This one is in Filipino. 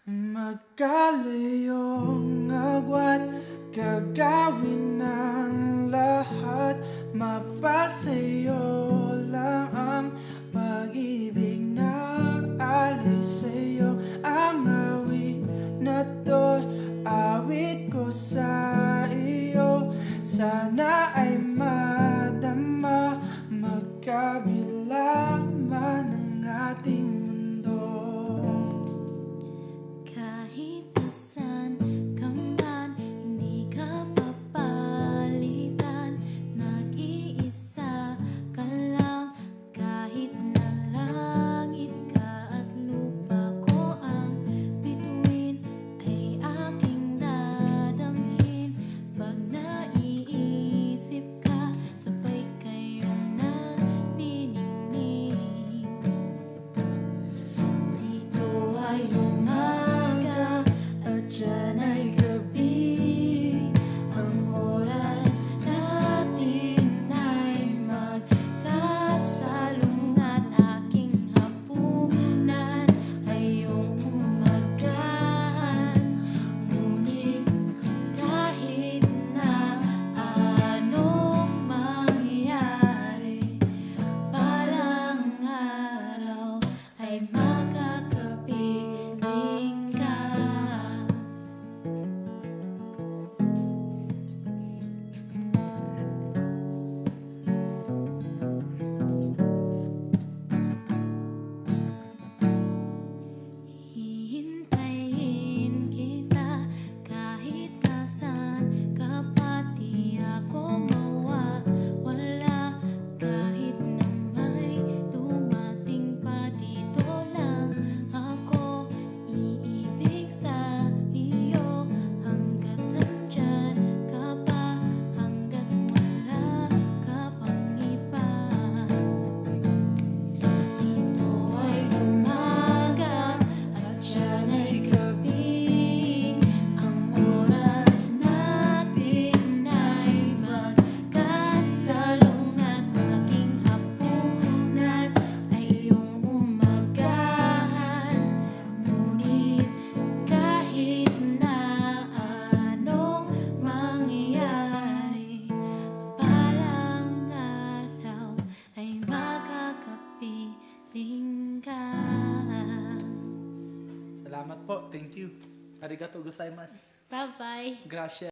Magkaliyong agwat, gagawin ng lahat. Mapasayo lang ang pag-ibig na alis sa'yo. Ang awit na to, awit ko sa iyo. Sana ay madama, magkabila man ang ating mundo. Kahit asan ka man, hindi ka papalitan. Nag-iisa ka lang, kahit na langit ka at lupa ko ang bituin, ay aking dadamhin. Pag naiisip ka, sabay kayong naniningning. Dito ay umaga at dyan ay gabi. Ang oras natin ay magkasalungat. Aking hapunan ay iyong umagahan. Ngunit kahit na anong mangyari, balang araw ay makakapiling ka. Hihintayin kita kahit asan ka pa, di ako mawawala. Kahit na may dumating pa, dito lang ako iibig sa iyo. Hanggat nandyan ka pa, hanggat wala ka pang iba. Dito ay umaga at dyan ay gabi. Ang oras natin ay magkasalungat. Aking hapunan ay iyong umagahan. Ngunit kahit na anong mangyari, balang araw ay makakapiling ka. Salamat po, thank you. Arigato gozaimasu. Bye-bye. Gracias.